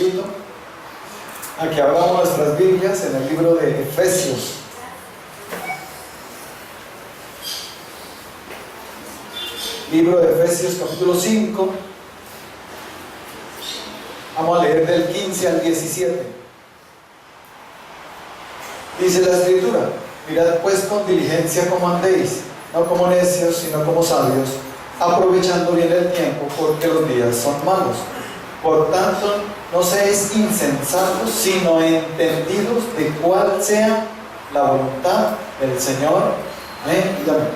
invito a que abramos nuestras Biblias en el libro de Efesios. Libro de Efesios, capítulo 5. Vamos a leer del 15 al 17. Dice la Escritura: mirad pues con diligencia cómo andéis, no como necios, sino como sabios, aprovechando bien el tiempo, porque los días son malos. Por tanto, no seáis insensatos, sino entendidos de cuál sea la voluntad del Señor. Amén y amén.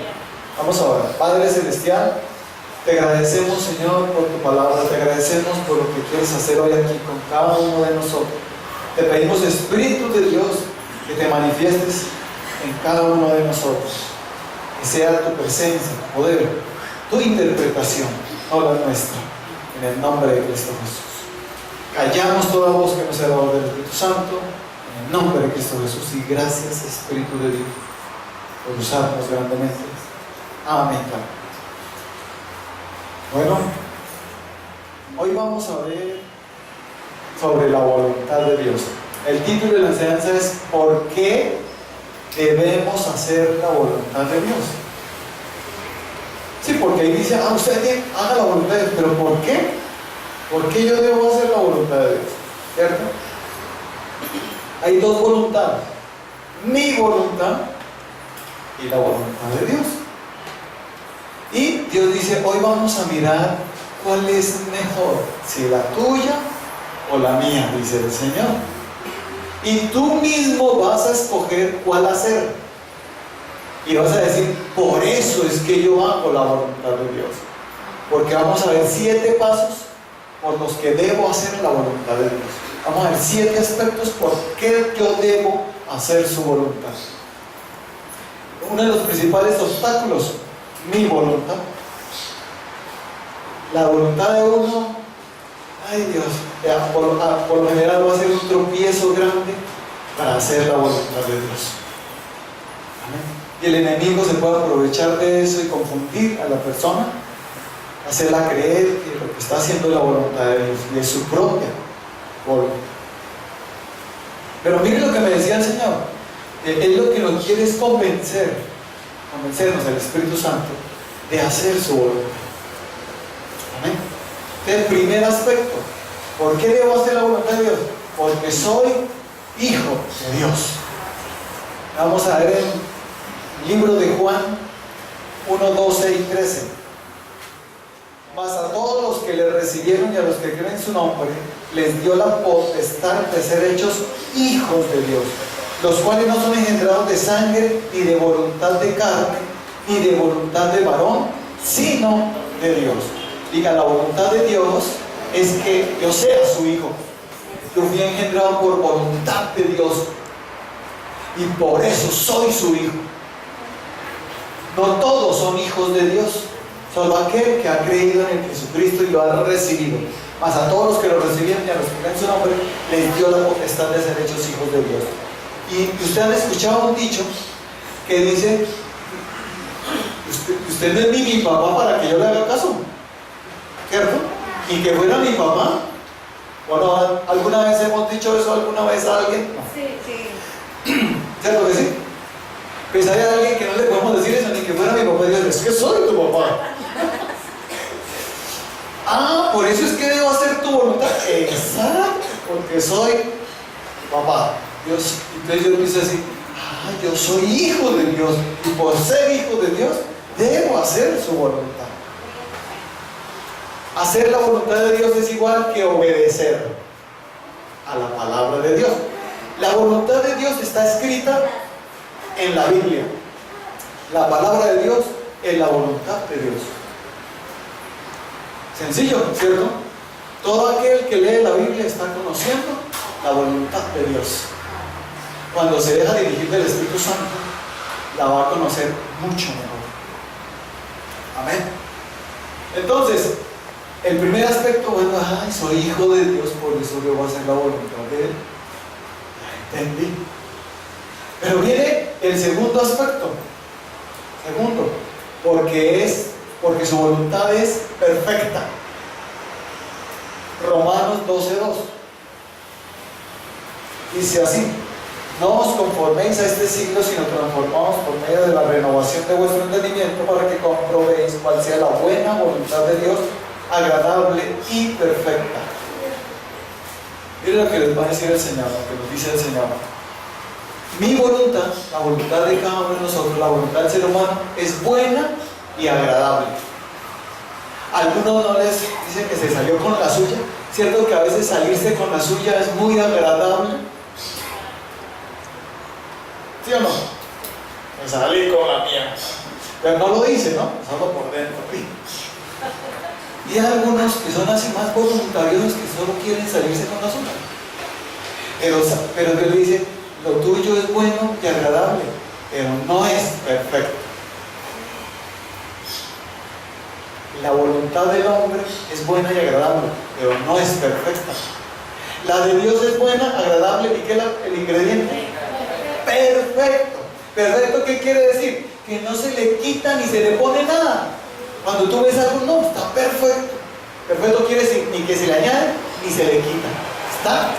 Vamos a orar. Padre Celestial, te agradecemos, Señor, por tu palabra, te agradecemos por lo que quieres hacer hoy aquí con cada uno de nosotros. Te pedimos, Espíritu de Dios, que te manifiestes en cada uno de nosotros, que sea tu presencia, tu poder, tu interpretación, no la nuestra, en el nombre de Cristo Jesús. Callamos toda voz que no sea la voz del Espíritu Santo, en el nombre de Cristo Jesús, y gracias, Espíritu de Dios, por usarnos grandemente. Amén. Bueno, hoy vamos a ver sobre la voluntad de Dios. El título de la enseñanza es ¿por qué debemos hacer la voluntad de Dios? Sí, porque ahí dice, usted haga la voluntad de Dios, pero ¿por qué? ¿Por qué yo debo hacer la voluntad de Dios? ¿Cierto? Hay dos voluntades: mi voluntad y la voluntad de Dios. Y Dios dice, hoy vamos a mirar cuál es mejor, si la tuya o la mía, dice el Señor. Y tú mismo vas a escoger cuál hacer. Y vas a decir, por eso es que yo hago la voluntad de Dios. Porque vamos a ver 7 pasos por los que debo hacer la voluntad de Dios. Vamos a ver 7 aspectos por qué yo debo hacer su voluntad. Uno de los principales obstáculos: mi voluntad. La voluntad de uno, ay Dios, por lo general va a ser un tropiezo grande para hacer la voluntad de Dios. Amén. Y el enemigo se puede aprovechar de eso y confundir a la persona, hacerla creer que lo que está haciendo es la voluntad de Dios y es su propia voluntad. Pero miren lo que me decía el Señor. Él lo que nos quiere es convencernos al Espíritu Santo de hacer su voluntad. Amén. El primer aspecto: ¿por qué debo hacer la voluntad de Dios? Porque soy hijo de Dios. Vamos a ver en el libro de Juan 1, 12 y 13. Mas a todos los que le recibieron y a los que creen en su nombre, les dio la potestad de ser hechos hijos de Dios, los cuales no son engendrados de sangre, ni de voluntad de carne, ni de voluntad de varón, sino de Dios. Diga, la voluntad de Dios es que yo sea su hijo. Yo fui engendrado por voluntad de Dios y por eso soy su hijo. No todos son hijos de Dios, solo aquel que ha creído en el Jesucristo y lo ha recibido. Mas a todos los que lo recibieron y a los que creen en su nombre, les dio la potestad de ser hechos hijos de Dios. Y usted ha escuchado un dicho que dice, usted no es ni mi papá para que yo le haga caso, ¿cierto? Y que fuera mi papá. Bueno, ¿alguna vez hemos dicho eso alguna vez a alguien? No. Sí. ¿Cierto que sí? Pues hay alguien que no le podemos decir eso, ni que fuera mi papá, y dice, es que soy tu papá. Por eso es que debo hacer tu voluntad. Exacto, porque soy papá. Dios, entonces Dios dice así, yo soy hijo de Dios, y por ser hijo de Dios debo hacer su voluntad. Hacer la voluntad de Dios es igual que obedecer a la palabra de Dios. La voluntad de Dios está escrita en la Biblia. La palabra de Dios es la voluntad de Dios. Sencillo, ¿cierto? Todo aquel que lee la Biblia está conociendo la voluntad de Dios. Cuando se deja dirigir del Espíritu Santo, la va a conocer mucho mejor. Amén. Entonces, el primer aspecto, soy hijo de Dios, por eso yo voy a hacer la voluntad de Él. Ya entendí. Pero viene el segundo aspecto. Segundo, porque su voluntad es perfecta. Romanos 12:2. Dice así: no os conforméis a este siglo, sino transformaos por medio de la renovación de vuestro entendimiento, para que comprobéis cuál sea la buena voluntad de Dios, agradable y perfecta. Miren lo que les va a decir el Señor, lo que nos dice el Señor. Mi voluntad, la voluntad de cada uno de nosotros, la voluntad del ser humano, es buena y agradable. Algunos no les dicen que se salió con la suya. ¿Cierto que a veces salirse con la suya es muy agradable? ¿Sí o no? Me salí con la mía. Pero no lo dice, ¿no? Solo por dentro. Y hay algunos que son así más voluntarios, que solo quieren salirse con la suya. Pero Dios le dice: lo tuyo es bueno y agradable, pero no es perfecto. La voluntad del hombre es buena y agradable, pero no es perfecta. La de Dios es buena, agradable, ¿y qué es el ingrediente? Perfecto. ¿Perfecto qué quiere decir? Que no se le quita ni se le pone nada. Cuando tú ves algo, no, está perfecto. Perfecto quiere decir ni que se le añade ni se le quita. Está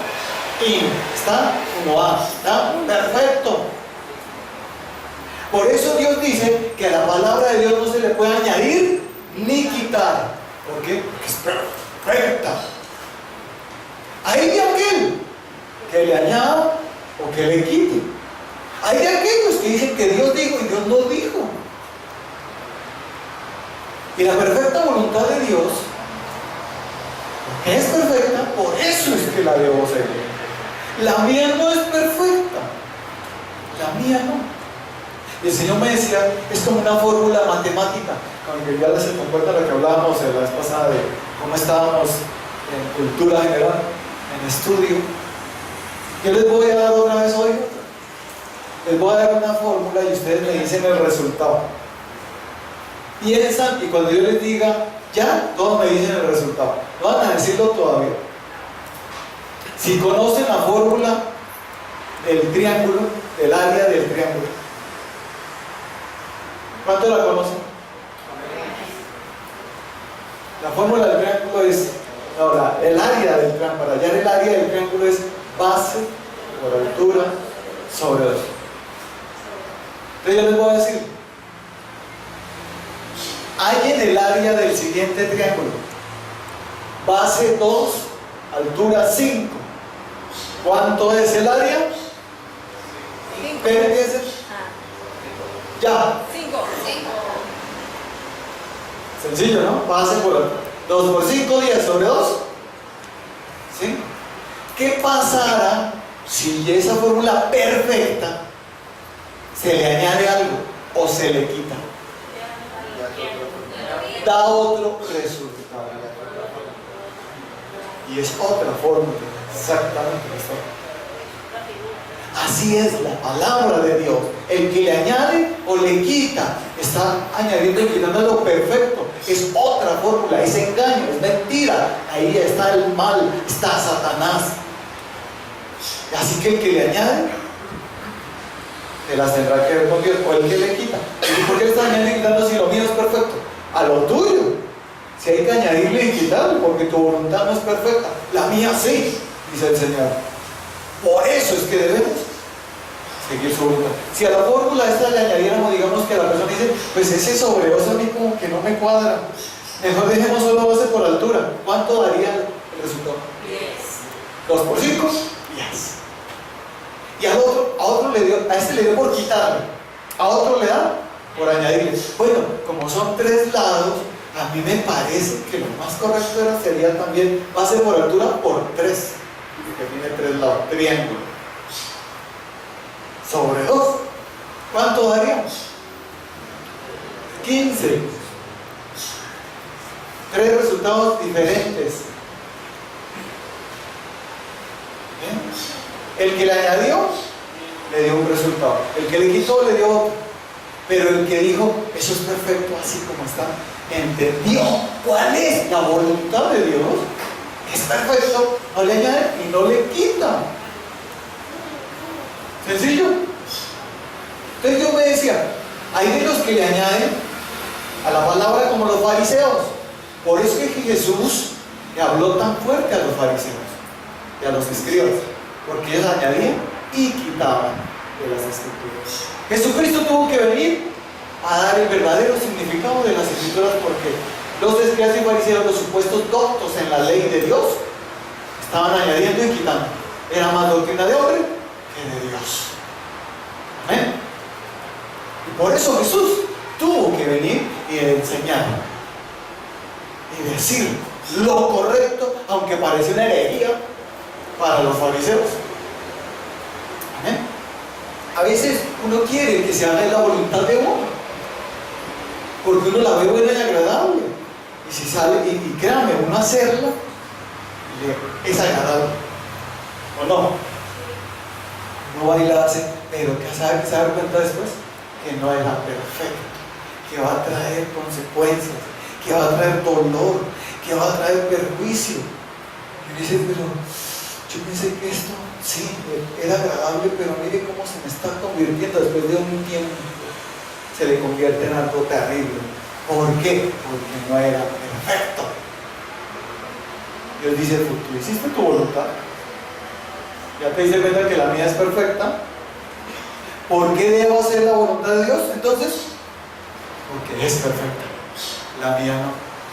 in, está uno A, está perfecto. Por eso Dios dice que a la palabra de Dios no se le puede añadir ni quitar. ¿Por qué? Porque es perfecta. Hay de aquel que le añada o que le quite. Hay de aquellos que dicen que Dios dijo y Dios no dijo. Y la perfecta voluntad de Dios, porque es perfecta, por eso es que la debo seguir. La mía no es perfecta. La mía no. Y el Señor me decía, es como una fórmula matemática, con que ya les compuerta lo que hablábamos la vez pasada de cómo estábamos en cultura general, en estudio. Yo les voy a dar otra vez hoy. Les voy a dar una fórmula y ustedes me dicen el resultado. Piensan y cuando yo les diga ya, todos me dicen el resultado. No van a decirlo todavía. Si conocen la fórmula del triángulo, del área del triángulo, ¿cuánto la conocen? La fórmula del triángulo es, ahora, el área del triángulo, para hallar el área del triángulo es base por altura sobre 2. Entonces yo les voy a decir, hallen el área del siguiente triángulo: base 2, altura 5. ¿Cuánto es el área? 5. Ya. 5. Sencillo, ¿no? Base por 2 por 5, 10 sobre 2. ¿Sí? ¿Qué pasará si esa fórmula perfecta se le añade algo o se le quita? Da otro resultado. Y es otra fórmula, exactamente esta. Así es la palabra de Dios. El que le añade o le quita, está añadiendo y quitando lo perfecto. Es otra fórmula, es engaño, es mentira. Ahí está el mal, está Satanás. Así que el que le añade, te las tendrá que ver con Dios, o el que le quita. ¿Y por qué le está añadiendo y quitando si lo mío es perfecto? A lo tuyo, si hay que añadirle y quitarle, porque tu voluntad no es perfecta. La mía sí, dice el Señor. Por eso es que debemos seguir su voluntad. Si a la fórmula esta le añadiéramos, digamos que la persona dice, pues ese sobre 2 a mí como que no me cuadra, mejor dejemos solo base por altura. ¿Cuánto daría el resultado? 10. 2 por 5, 10. Y a este le dio por quitarle, a otro le da por añadirle. Bueno, como son 3 lados, a mí me parece que lo más correcto sería también base por altura por 3, que tiene 3 lados, triángulo, sobre 2. ¿Cuánto daríamos? 15. 3 resultados diferentes. El que le añadió, le dio un resultado. El que le quitó, le dio otro. Pero el que dijo, eso es perfecto así como está, entendió cuál es la voluntad de Dios. Es perfecto, no le añade y no le quita. Sencillo. Entonces yo me decía, hay de los que le añaden a la palabra como los fariseos. Por eso es que Jesús le habló tan fuerte a los fariseos y a los escribas. porque ellos añadían y quitaban de las escrituras. Jesucristo tuvo que venir a dar el verdadero significado de las escrituras, porque los escribas y fariseos, los supuestos doctos en la ley de Dios, estaban añadiendo y quitando. Era más doctrina de hombre que de Dios. Amén. Y por eso Jesús tuvo que venir y enseñar y decir lo correcto, aunque parecía una herejía para los fariseos. Amén. A veces uno quiere que se haga la voluntad de uno, porque uno la ve buena y agradable, y si sale, y créame, uno hacerla es agradable, ¿o no? Uno va y la hace, pero que se da cuenta después que no era perfecto, que va a traer consecuencias, que va a traer dolor, que va a traer perjuicio. Y dice, pero yo pensé que esto sí era agradable, pero mire cómo se me está convirtiendo después de un tiempo. Se le convierte en algo terrible. ¿Por qué? Porque no era perfecto. Dios dice, tú hiciste tu voluntad, ya te diste cuenta que la mía es perfecta. ¿Por qué debo hacer la voluntad de Dios? Entonces, porque es perfecta, la mía no.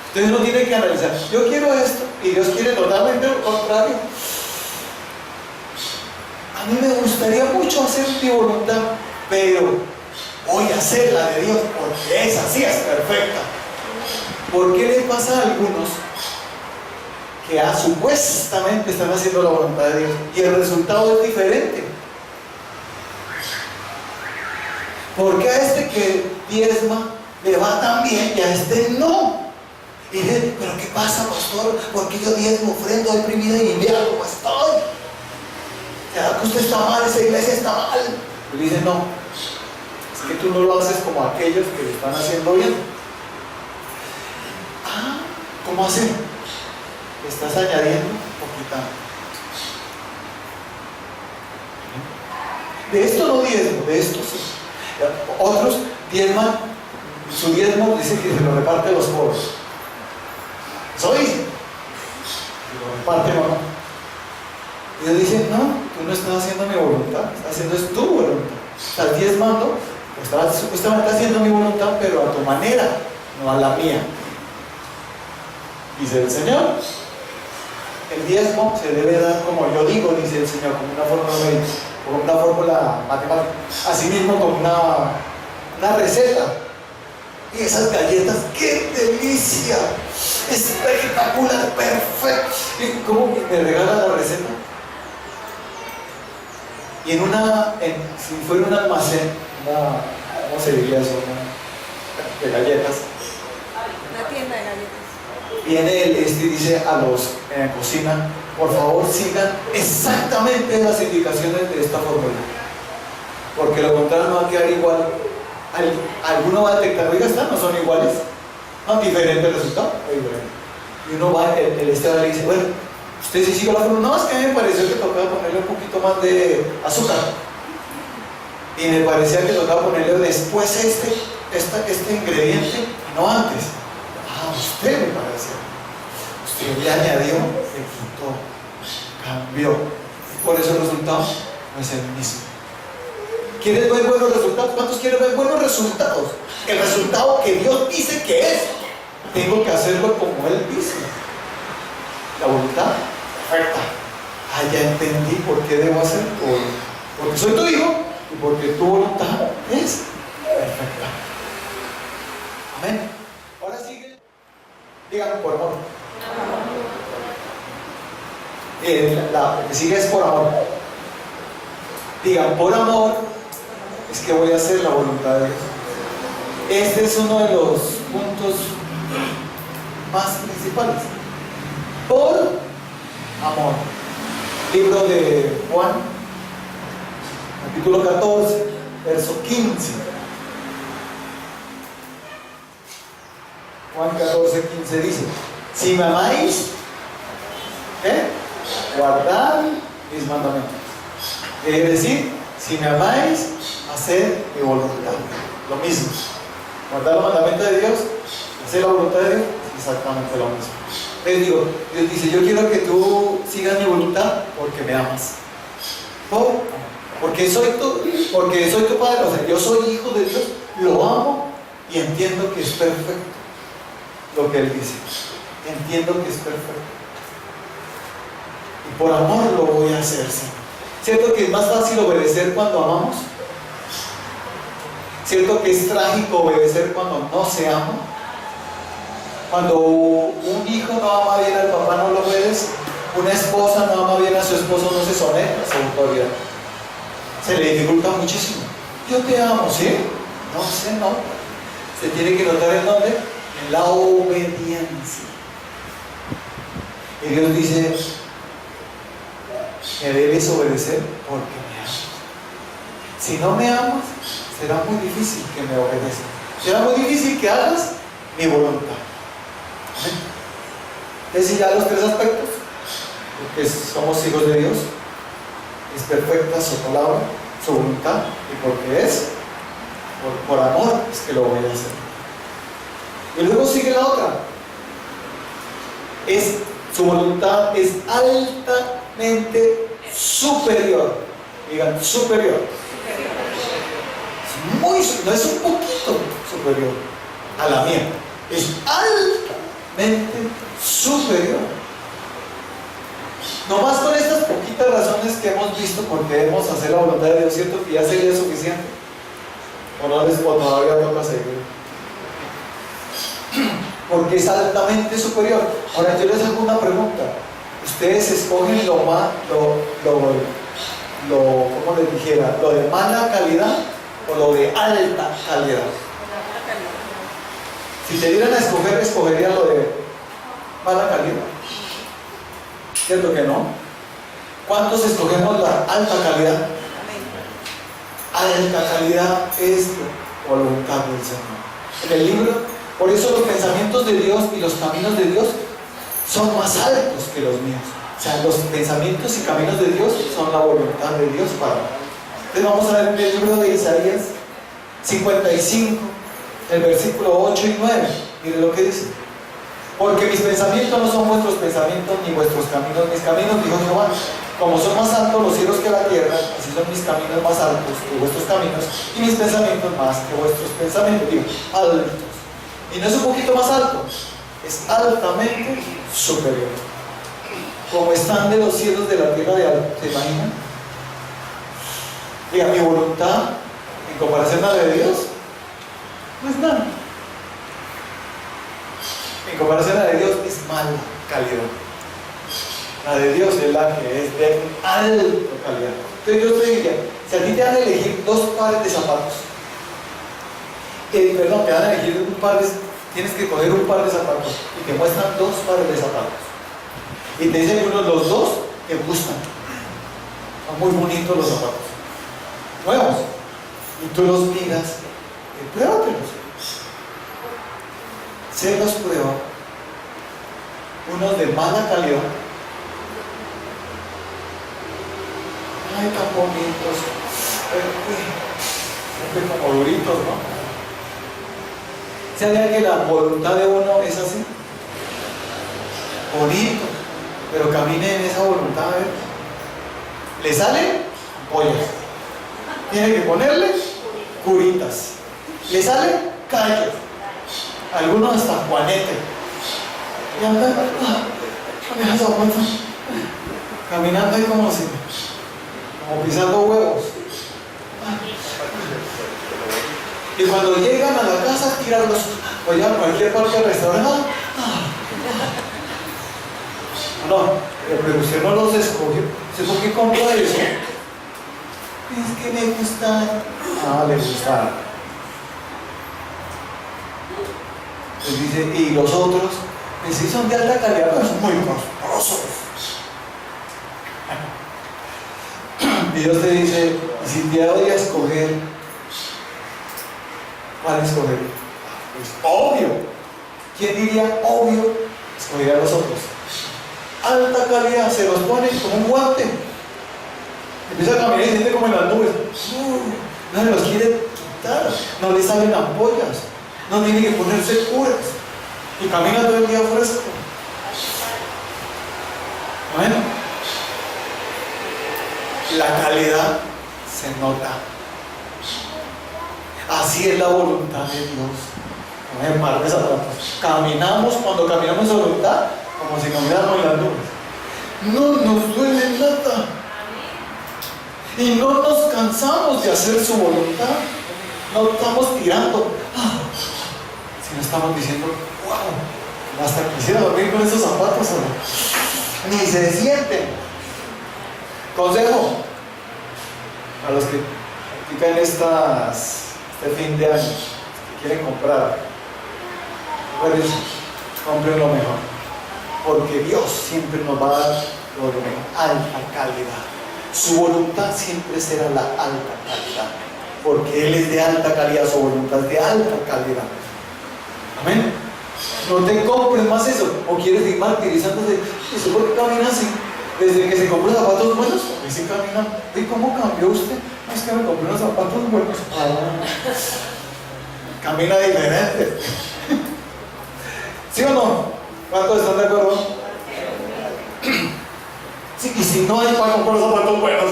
Entonces uno tiene que analizar, yo quiero esto y Dios quiere totalmente lo contrario. A mí me gustaría mucho hacer mi voluntad, pero voy a hacer la de Dios porque esa sí es perfecta. ¿Por qué le pasa a algunos que supuestamente están haciendo la voluntad de Dios y el resultado es diferente? ¿Por qué a este que diezma le va tan bien y a este no? Y dice, pero ¿qué pasa, pastor? ¿Por qué yo diezmo, ofrendo, doy primera y invierno? Pues estoy. ¿Será que usted está mal? Esa iglesia está mal. Y dice, no, es que tú no lo haces como aquellos que lo están haciendo bien. Ah, ¿cómo hacer? ¿Estás añadiendo o quitando? De esto no diezmo, de esto sí. Otros diezman, su diezmo dice que se lo reparte a los pobres. Eso dice, se lo reparte mamá. Y Dios dice, no, tú no estás haciendo mi voluntad, estás haciendo es tu voluntad. Estás diezmando, estás supuestamente haciendo mi voluntad, pero a tu manera, no a la mía. Dice el Señor, el diezmo se debe dar como yo digo, dice el Señor, como una fórmula matemática, asimismo como una receta. Y esas galletas, ¡qué delicia! Espectacular, perfecto. ¿Y cómo me regala la receta? Y si fuera un almacén, ¿cómo se diría eso? De galletas. Una tienda de galletas. Viene y dice a los en la cocina, por favor sigan exactamente las indicaciones de esta fórmula, porque lo contrario no va a quedar igual. Alguno va a detectar, oiga, no son iguales, no, diferente el resultado, y uno va, el le dice, bueno, usted sí sigue la fórmula, no, es que a mí me pareció que tocaba ponerle un poquito más de azúcar, y me parecía que tocaba ponerle después este ingrediente, y no antes. Usted me pareció, usted le añadió, le quitó, cambió, y por eso el resultado no es el mismo. ¿Quieres ver buenos resultados? ¿Cuántos quieren ver buenos resultados? El resultado que Dios dice que es, tengo que hacerlo como Él dice. La voluntad perfecta. Ya entendí por qué debo hacer todo. Porque soy tu hijo y porque tu voluntad es perfecta. Amén. Ahora sigue. Díganlo por amor. La que sigue es por amor. Digan, por amor es que voy a hacer la voluntad de Dios. Este es uno de los puntos más principales. Por amor. Libro de Juan, capítulo 14, verso 15. Juan 14, 15 dice, si me amáis, guardad mis mandamientos. Quiere decir, si me amáis, haced mi voluntad. Lo mismo. Guardar los mandamientos de Dios, hacer la voluntad de Dios, es exactamente lo mismo. Les digo, Dios dice, yo quiero que tú sigas mi voluntad porque me amas. Porque soy tu padre, o sea, yo soy hijo de Dios, lo amo y entiendo que es perfecto lo que Él dice. Entiendo que es perfecto. Y por amor lo voy a hacer, Señor. ¿Cierto que es más fácil obedecer cuando amamos? ¿Cierto que es trágico obedecer cuando no se ama? Cuando un hijo no ama bien al papá, no lo obedece. Una esposa no ama bien a su esposo, no se somete a su autoridad. Se le dificulta muchísimo. Yo te amo, ¿sí? No sé, no. Se tiene que notar en dónde, en la obediencia. Y Dios dice, me debes obedecer porque me amas. Si no me amas, será muy difícil que me obedezcas. Será muy difícil que hagas mi voluntad. Es decir, ya los tres aspectos, porque somos hijos de Dios, es perfecta su palabra, su voluntad, y porque es por amor es que lo voy a hacer. Y luego sigue la otra, su voluntad es altamente superior. Digan, superior. No es un poquito superior a la mía, es altamente superior. No más con estas poquitas razones que hemos visto, porque debemos hacer la voluntad de Dios, ¿cierto? Que ya sería suficiente. O todavía toca seguir. Porque es altamente superior. Ahora yo les hago una pregunta. Ustedes escogen ¿cómo les dijera? ¿Lo de mala calidad o lo de alta calidad? Si te dieran a escoger, escogería lo de mala calidad. ¿Cierto que no? ¿Cuántos escogemos la alta calidad? Alta calidad es la voluntad del Señor. En el libro, por eso los pensamientos de Dios y los caminos de Dios son más altos que los míos. O sea, los pensamientos y caminos de Dios son la voluntad de Dios para mí. Entonces vamos a ver en el libro de Isaías 55, el versículo 8 y 9. Mire lo que dice. Porque mis pensamientos no son vuestros pensamientos, ni vuestros caminos mis caminos, dijo Jehová. Como son más altos los cielos que la tierra, así son mis caminos más altos que vuestros caminos, y mis pensamientos más que vuestros pensamientos. Digo, altos. Y no es un poquito más alto, es altamente superior. Como están de los cielos de la tierra de alto, ¿se imaginan? Diga, mi voluntad, en comparación a la de Dios, no es nada. En comparación a la de Dios, es mala calidad. La de Dios es la que es de alta calidad. Entonces yo te diría, si a ti te van a elegir dos pares de zapatos, te van a elegir tienes que coger un par de zapatos y te muestran dos pares de zapatos. Y te dicen que los dos te gustan. Son muy bonitos los zapatos. Nuevos. Y tú los miras y pruébatelos. Se los prueba. Unos de mala calidad. Ay, tan bonitos. Como duritos, ¿no? ¿Sabía que la voluntad de uno es así? Bonito, pero camine en esa voluntad, ¿ver? ¿Le salen? Pollas. Tiene que ponerle curitas. ¿Le sale? Callos. Algunos hasta juanete. Y anda, caminando ahí como pisando huevos. Y cuando llegan a la casa, tirarlos o ya a cualquier parte del restaurante. No, pero usted no los escogió. ¿Por qué compró eso? Es que me gustaron. Le gustaron. Les dice, y los otros, pues sí son de alta calidad, pero son muy costosos. Y Dios te dice, y si te doy a escoger, ¿cuál escoger? Pues obvio. ¿Quién diría obvio? Escogería a los otros. Alta calidad, se los pone como un guante. Empieza a caminar y siente como en las nubes. No se los quiere quitar. No le salen ampollas. No tiene que ponerse curas. Y camina todo el día fresco. Bueno. la calidad se nota. Así es la voluntad de Dios. No me par de zapatos. Caminamos, cuando caminamos en voluntad, como si camináramos en las nubes. No nos duele nada. Y no nos cansamos de hacer su voluntad. No estamos tirando. Si no estamos diciendo, wow, hasta quisiera dormir con esos zapatos. Ni se sienten. Consejo a los que practican este fin de año, que quieren comprar, pues, compren lo mejor, porque Dios siempre nos va a dar lo de alta calidad. Su voluntad siempre será la alta calidad, porque Él es de alta calidad, su voluntad es de alta calidad. Amén. No te compres más eso, o quieres ir martirizándote. ¿Eso por qué camina así? Desde que se compró zapatos buenos, así camina. ¿Y cómo cambió usted? Es que me compré unos zapatos buenos. Camina diferente. ¿Sí o no? ¿Cuántos están de acuerdo? Sí, y si no hay para comprar zapatos buenos.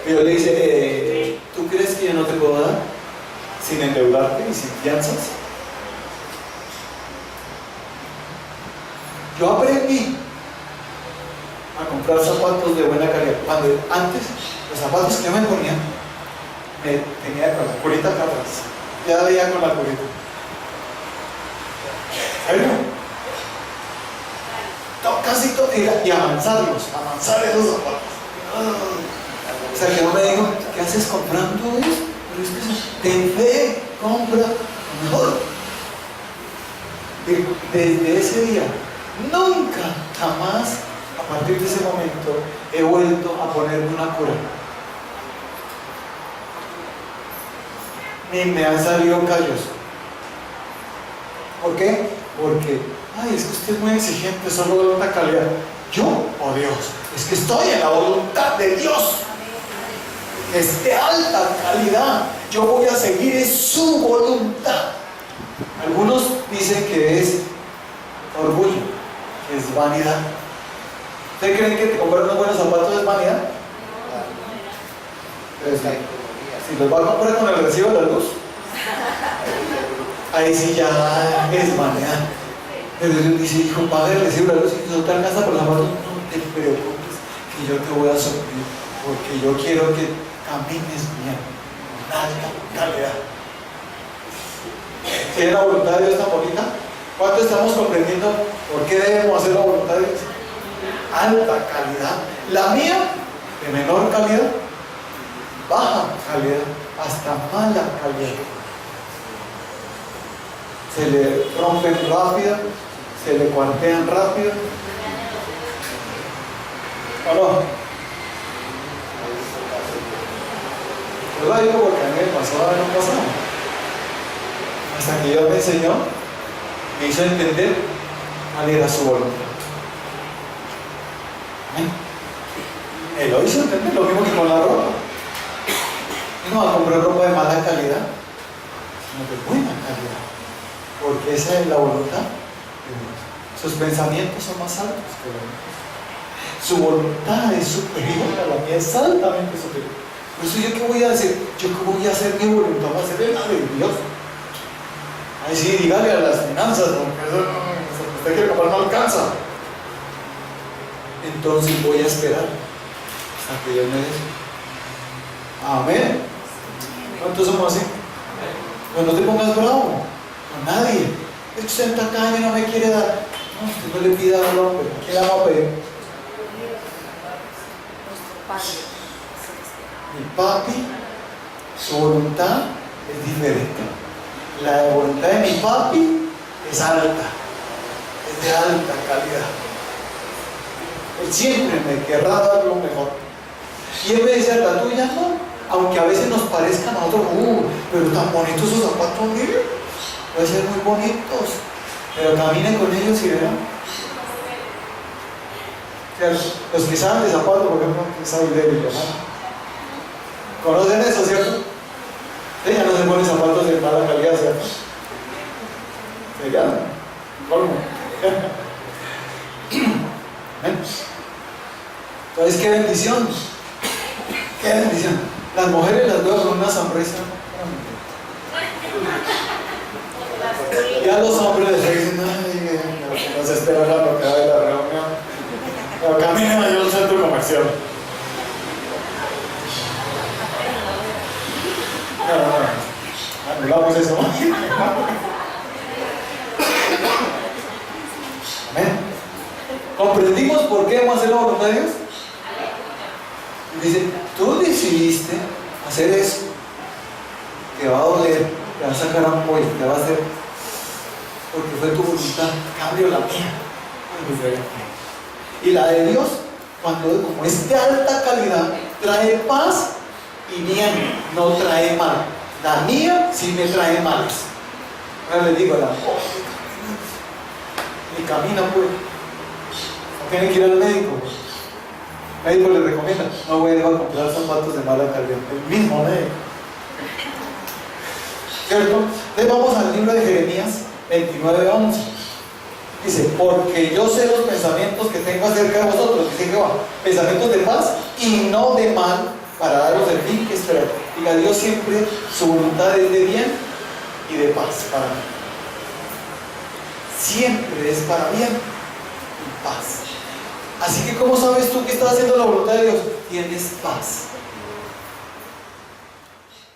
Dios le dice, ¿tú crees que yo no te puedo dar? Sin endeudarte y sin fianzas. Yo aprendí a comprar zapatos de buena calidad. Cuando antes, los zapatos que yo me ponía, me tenía con la curita acá atrás. Ya veía con la curita. Casi todo, y avanzar esos zapatos. O sea, que no me digo, ¿qué haces comprando eso? Pero es que ten fe, compra mejor. Desde ese día, nunca, jamás, a partir de ese momento, he vuelto a ponerme una cura. Ni me han salido callos. ¿Por qué? Porque, es que usted es muy exigente, solo de alta calidad. Yo, oh Dios, es que estoy en la voluntad de Dios. Es de alta calidad. Yo voy a seguir es su voluntad. Algunos dicen que es orgullo, que es vanidad. ¿Ustedes creen que te comprar unos buenos zapatos es vanidad? Si los va a comprar con el recibo de la luz, ahí sí ya es vanidad. Pero Dios dice, hijo, paga el recibo de la luz y no te alcanza por los zapatos. No te preocupes, que yo te voy a suplir, porque yo quiero que camines bien, con alta calidad. ¿Sí es la voluntad de Dios tan bonita? ¿Cuánto estamos comprendiendo por qué debemos hacer la voluntad de Dios? Alta calidad. La mía, de menor calidad, baja calidad, hasta mala calidad. Se le rompen rápido, se le cuartean rápido. ¿O no? Yo lo digo porque a mí me pasó el año pasado. Hasta que Dios me enseñó, me hizo entender cuál era su voluntad. Amén. Él lo hizo entender, lo mismo que con la ropa. Y no va a comprar ropa de mala calidad, sino de buena calidad. Porque esa es la voluntad de Dios. Sus pensamientos son más altos que la mía. Su voluntad es superior a la mía, es altamente superior. Por eso, ¿yo qué voy a hacer? ¿Yo qué voy a hacer? Mi voluntad va a ser la de Dios. Ahí sí, dígale a las finanzas, porque eso usted quiere comprar no alcanza. Entonces voy a esperar hasta que Dios me dé. Amén. ¿Cuántos somos así? Pues no te pongas bravo con nadie. Es que usted está acá y no me quiere dar. No, usted no le pida al hombre. ¿A quién le va a pedir? Mi papi, su voluntad es diferente. La voluntad de mi papi es alta, es de alta calidad. Él siempre me querrá dar lo mejor. Y él me dice, la tuya no, aunque a veces nos parezcan a nosotros, pero tan bonitos sus zapatos, mire, pueden ser muy bonitos, pero caminen con ellos y verán. Los que saben de zapatos, por ejemplo, que saben de ellos, ¿no? ¿Conocen eso, cierto? Ella no se pone zapatos de mala calidad, ¿cierto? Sería colmo. ¿Sabes qué bendición? ¡Qué bendición! Las mujeres las veo con una sonrisa. Ya los hombres les dicen, ay, nos espera la bloqueada de la reunión. Pero caminen allá al centro comercial. No, anulamos eso. Amén. ¿Comprendimos por qué vamos a hacer la voluntad de Dios? Dice, tú decidiste hacer eso, te va a doler, te va a sacar apoyo, te va a hacer, porque fue tu voluntad, cambio la mía. Y la de Dios, como es de alta calidad, trae paz y bien, no trae mal. La mía sí me trae males. Ahora le digo a la ni camina pues, no tiene que ir al médico. El médico le recomienda, no voy a ir a comprar zapatos de mala calidad. El mismo médico. ¿Cierto? Entonces vamos al libro de Jeremías 29:11. Dice, porque yo sé los pensamientos que tengo acerca de vosotros, dice Jehová, pensamientos de paz y no de mal, para daros el fin que esperáis. Diga, Dios siempre, su voluntad es de bien y de paz para mí. Siempre es para bien y paz. Así que, ¿cómo sabes tú que estás haciendo la voluntad de Dios? Tienes paz.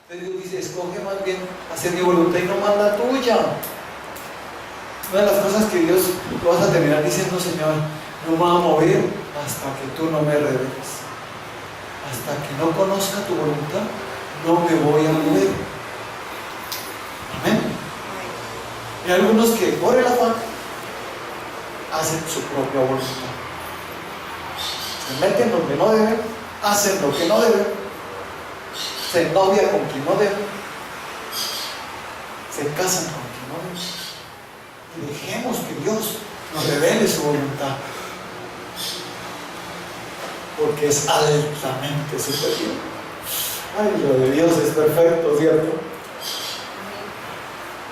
Entonces Dios dice, escoge más bien hacer mi voluntad y no más la tuya. Una de las cosas que Dios, tú vas a terminar diciendo, Señor, no me voy a mover hasta que tú no me reveles. Hasta que no conozca tu voluntad, no me voy a mover. Amén. Hay algunos que por el afán hacen su propia voluntad. Se meten donde no deben, hacen lo que no deben, se novia con quien no deben, se casan con quien no deben. Y dejemos que Dios nos revele su voluntad, porque es altamente superior. Ay, lo de Dios es perfecto, ¿cierto?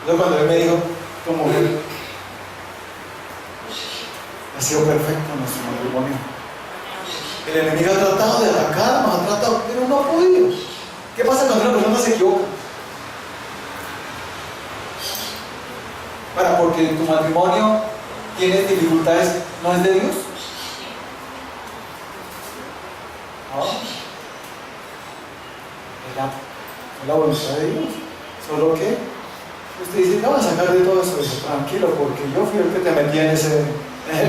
Yo cuando Él me dijo, tu mujer ha sido perfecto nuestro matrimonio. El enemigo ha tratado de atacarnos, ha tratado, pero no ha podido. ¿Qué pasa cuando una persona se equivoca? Para, porque tu matrimonio tiene dificultades, ¿no es de Dios? No. Es la voluntad de Dios. Solo que usted dice, no, voy a sacar de todo eso. Dice, tranquilo, porque yo fui el que te metí en ese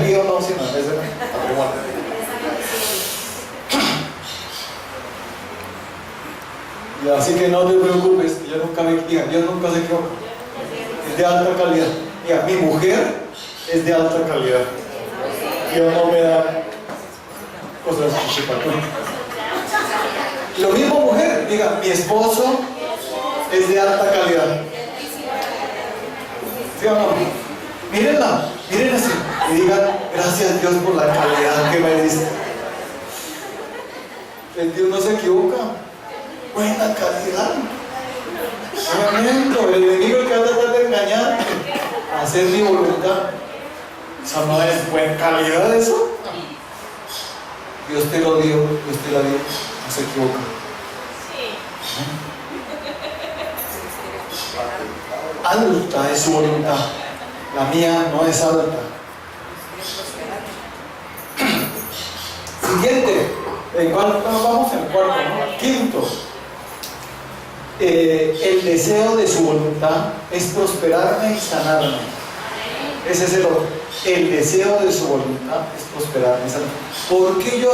lío, no, sino en ese matrimonio. Y así que no te preocupes, que yo nunca me equivoco, Dios nunca se equivoca. Es de alta calidad. Mira, mi mujer es de alta calidad. Dios no me da cosas chichipatas. Lo mismo mujer, diga, mi esposo es de alta calidad. ¿Sí o no? Mírenla, miren así y digan, gracias Dios por la calidad que me diste. El Dios no se equivoca. Buena calidad. El enemigo que va a tratar de engañar, hacer mi voluntad. Eso no es buena calidad, eso. Dios te lo dio, Dios te la dio, no se equivoca. Alta es su voluntad, la mía no es alta. Siguiente, ¿en cuál vamos? En el cuarto, ¿no? Quinto. El deseo de su voluntad es prosperarme y sanarme. Ese es el otro. El deseo de su voluntad es prosperarme y sanarme. ¿Por qué yo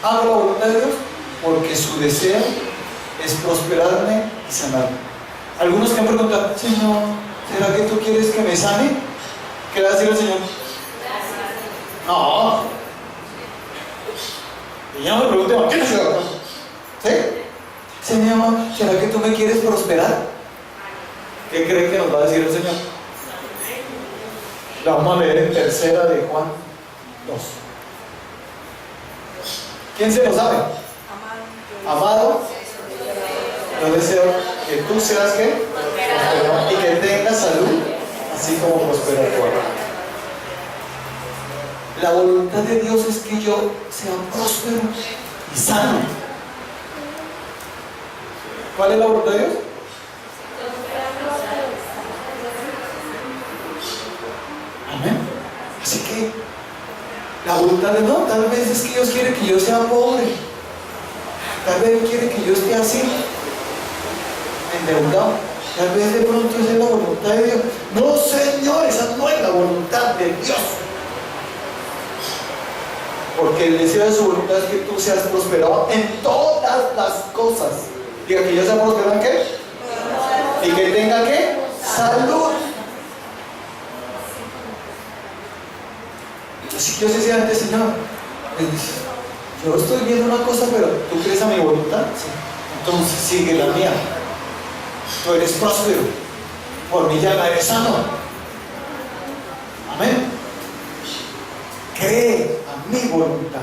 hago la voluntad de Dios? Porque su deseo es prosperarme y sanarme. Algunos que han preguntado, Señor, ¿será que tú quieres que me sane? ¿Qué le va a decir el Señor? No. Y ya no me pregunté, ¿qué es eso? ¿Sí? Señor, ¿será que tú me quieres prosperar? ¿Qué cree que nos va a decir el Señor? La vamos a leer en tercera de Juan 2. ¿Quién se lo sabe? Amado, yo deseo que tú seas ¿qué? Prosperado y que tengas salud, así como prospera tu alma. La voluntad de Dios es que yo sea próspero y sano. ¿Cuál es la voluntad de Dios? Amén. Así que la voluntad de no, tal vez es que Dios quiere que yo sea pobre. Tal vez quiere que yo esté así, endeudado. Tal vez de pronto esa es la voluntad de Dios. No, Señor, esa no es la voluntad de Dios. Porque el deseo de su voluntad es que tú seas prosperado en todas las cosas. Diga, que yo sea prosperado en qué? Y que tenga qué? Salud. Así que yo decía antes, Señor, yo estoy viendo una cosa, pero ¿tú crees a mi voluntad? Sí. Entonces sigue la mía. Tú eres próspero, por mi llaga eres sano. Amén. Cree a mi voluntad.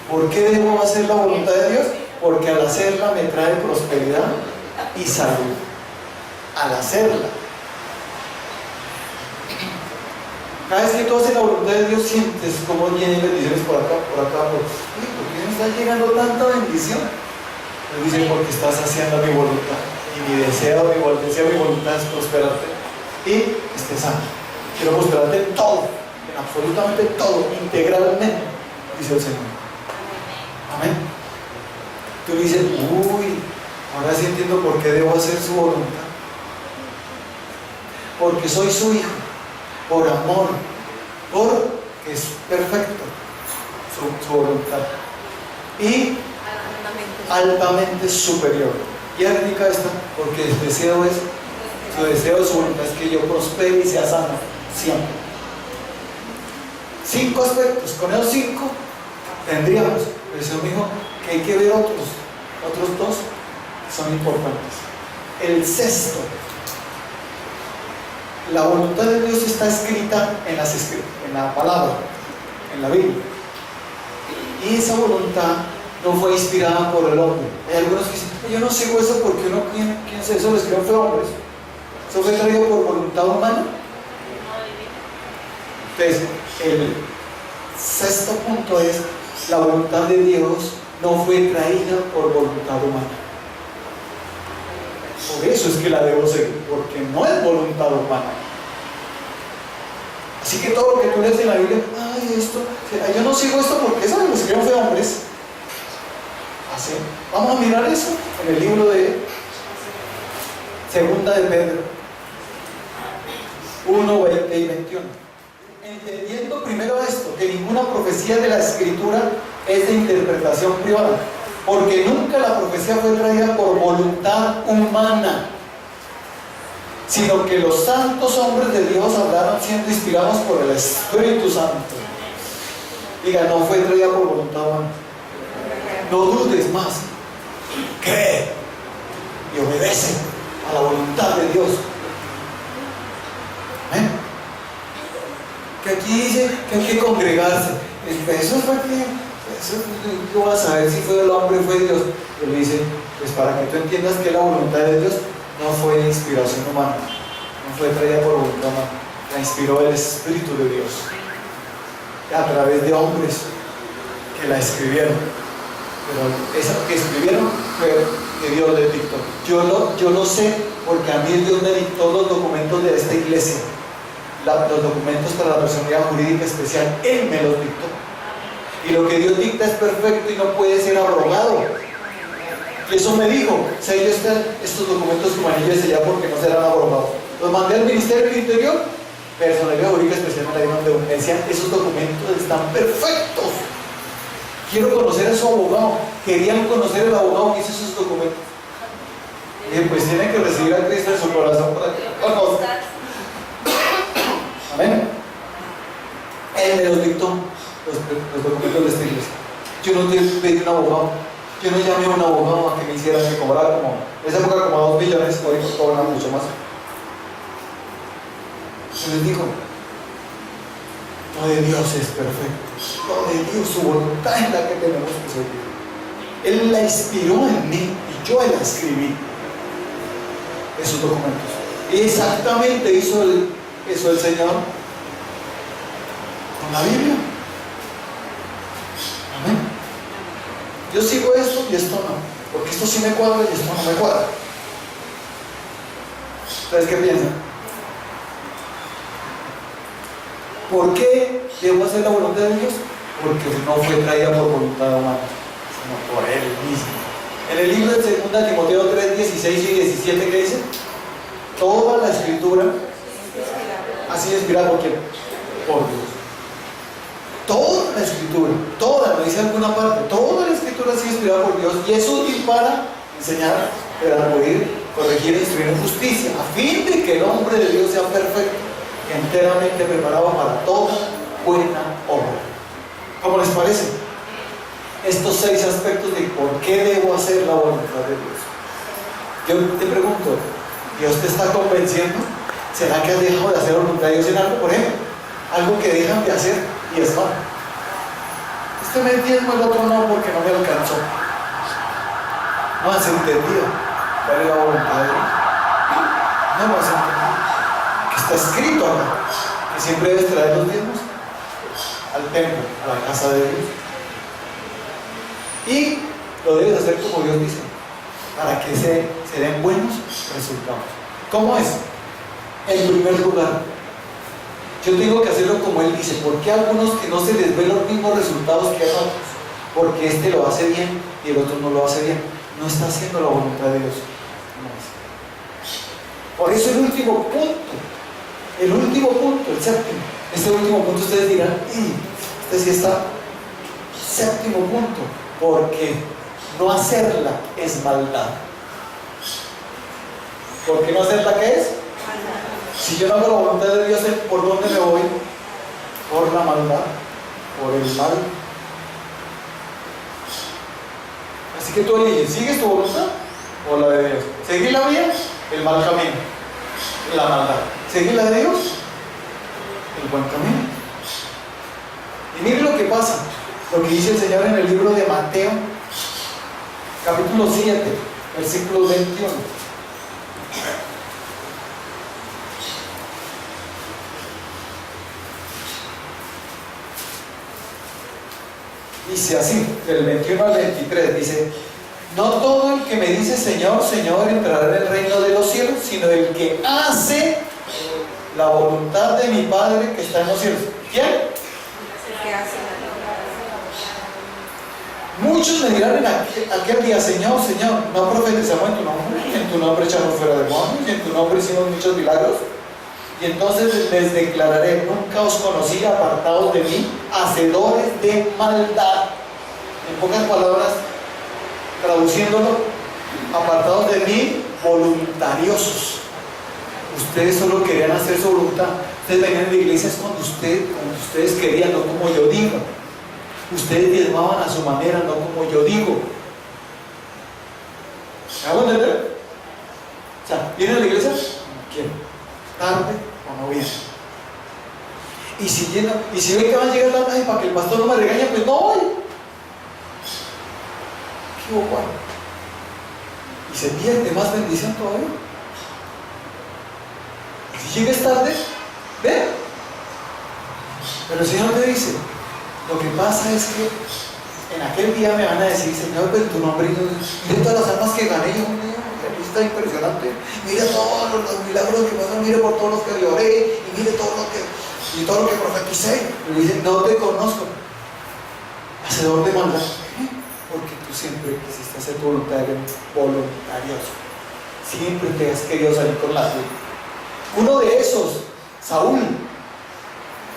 ¿Por qué debo hacer la voluntad de Dios? Porque al hacerla me trae prosperidad y salud. Al hacerla. Cada vez que tú haces la voluntad de Dios, sientes como vienen bendiciones por acá, por acá. ¿Por qué me está llegando tanta bendición? Él dice, porque estás haciendo mi voluntad. Y mi deseo de mi voluntad es prosperarte y estés sano. Quiero prosperarte en todo, en absolutamente todo, integralmente, dice el Señor. Amén. Tú dices, uy, ahora sí entiendo por qué debo hacer su voluntad. Porque soy su hijo, por amor, porque es perfecto su voluntad. Y altamente superior. Y arnica esta, porque el deseo es, su deseo de su voluntad es que yo prospere y sea sano, siempre. 5 aspectos, con esos 5 tendríamos, pero el Señor me dijo que hay que ver otros 2 son importantes. El sexto, la voluntad de Dios está escrita en la palabra, en la Biblia. Y esa voluntad no fue inspirada por el hombre. Hay algunos que dicen, yo no sigo eso porque uno, ¿quién es eso? Lo escribió fue hombres. ¿Eso fue traído por voluntad humana? Entonces, el sexto punto es, la voluntad de Dios no fue traída por voluntad humana. Por eso es que la debo seguir, porque no es voluntad humana. Así que todo lo que tú lees en la Biblia, yo no sigo esto porque eso lo escribieron fue hombres. Así. Vamos a mirar eso en el libro de Segunda de Pedro 1, 20 y 21. Entendiendo primero esto, que ninguna profecía de la Escritura es de interpretación privada, porque nunca la profecía fue traída por voluntad humana, sino que los santos hombres de Dios hablaron siendo inspirados por el Espíritu Santo. Diga, no fue traída por voluntad humana. No dudes más, cree y obedece a la voluntad de Dios. ¿Amén? Que aquí dice que hay que congregarse. Eso fue que, ¿qué vas a saber si fue el hombre o fue Dios? Él dice, pues para que tú entiendas que la voluntad de Dios no fue de inspiración humana, no fue traída por voluntad humana, la inspiró el Espíritu de Dios a través de hombres que la escribieron. Pero esa que escribieron fue que Dios les dictó. Yo lo sé porque a mí Dios me dictó los documentos de esta iglesia, los documentos para la personalidad jurídica especial. Él me los dictó. Y lo que Dios dicta es perfecto y no puede ser abrogado. Y eso me dijo, selló estos documentos como anillo de sellar porque no serán abrogados. Los mandé al Ministerio del Interior, personalidad jurídica especial me la dieron de me decían, esos documentos están perfectos. Quiero conocer a su abogado. Querían conocer al abogado que hizo esos documentos. Y dije, pues tiene que recibir a Cristo en su corazón para que lo conozca. Amén. Él me los dictó, los documentos de esta iglesia. Yo no pedí un abogado. Yo no llamé a un abogado a que me hiciera que cobrara como, en esa época como 2 millones, hoy cobran mucho más. Se les dijo, lo de Dios es perfecto. Lo de Dios, su voluntad es la que tenemos que seguir. Él la inspiró en mí y yo la escribí, esos documentos. Y exactamente hizo el Señor con la Biblia. Yo sigo esto y esto no, porque esto sí me cuadra y esto no me cuadra. ¿Ustedes qué piensan? ¿Por qué debo hacer la voluntad de Dios? Porque no fue traída por voluntad humana, sino por Él mismo. En el libro de 2 Timoteo 3, 16 y 17, ¿qué dice? Toda la escritura ha sido inspirada por quién? Por Dios. Toda la escritura, toda, no dice alguna parte, toda la escritura ha sido inspirada por Dios y es útil para enseñar, redarguir, corregir e instruir en justicia, a fin de que el hombre de Dios sea perfecto, enteramente preparado para toda buena obra. ¿Cómo les parece? Estos 6 aspectos de por qué debo hacer la voluntad de Dios. Yo te pregunto, ¿Dios te está convenciendo? ¿Será que has dejado de hacer la voluntad de Dios en algo? Por ejemplo, algo que dejan de hacer y es mal. Este me entiende, el otro no, porque no me alcanzó. No has entendido cuál es la voluntad de Dios. No lo has entendido. Que está escrito acá, que siempre debes traer los diezmos al templo, a la casa de Dios. Y lo debes hacer como Dios dice, para que se den buenos resultados. ¿Cómo es? En primer lugar, yo tengo que hacerlo como Él dice. ¿Por qué a algunos que no se les ven los mismos resultados que a otros? Porque este lo hace bien y el otro no lo hace bien. No está haciendo la voluntad de Dios. Por eso el último punto, el séptimo. Este último punto ustedes dirán, este sí está, séptimo punto, porque no hacerla es maldad. ¿Por qué no hacerla qué es? Si yo no hago la voluntad de Dios, ¿por dónde me voy? Por la maldad, por el mal. Así que tú eliges, ¿sigues tu voluntad o la de Dios? ¿Seguir la vía? El mal camino, la maldad. ¿Seguir la de Dios? El buen camino. Y miren lo que pasa, lo que dice el Señor en el libro de Mateo, capítulo 7, versículo 21. Dice así, del 21 al 23, dice: no todo el que me dice Señor, Señor entrará en el reino de los cielos, sino el que hace la voluntad de mi Padre que está en los cielos. ¿Quién? El que hace Muchos me dirán en aquel día, Señor, Señor, no profetizamos en tu nombre, y en tu nombre echamos fuera demonios, y en tu nombre hicimos muchos milagros. Y entonces les declararé: nunca os conocí, apartados de mí, hacedores de maldad. En pocas palabras, traduciéndolo, apartados de mí, voluntariosos. Ustedes solo querían hacer su voluntad. Ustedes venían a la iglesia cuando ustedes querían, no como yo digo. Ustedes diezmaban a su manera, no como yo digo. ¿Me hago entender? O sea, ¿vienen a la iglesia? No quieren. Tarde o no vienen. Y si ven que van a llegar tarde para que el pastor no me regañe, pues no voy. ¿Qué hubo, Juan? Y se pierde más bendición todavía. Y si llegues tarde, ven. Pero el Señor te dice: lo que pasa es que en aquel día me van a decir, Señor, en tu nombre, mire todas las almas que gané. Yo, la lista impresionante. Mire todos los milagros que pasan, mire por todos los que le oré, y mire todo lo que profeticé. Y dice: no te conozco, hacedor de maldad. Porque tú siempre quisiste hacer tu voluntad, voluntarioso. Siempre te has querido salir con la tuya. Uno de esos, Saúl,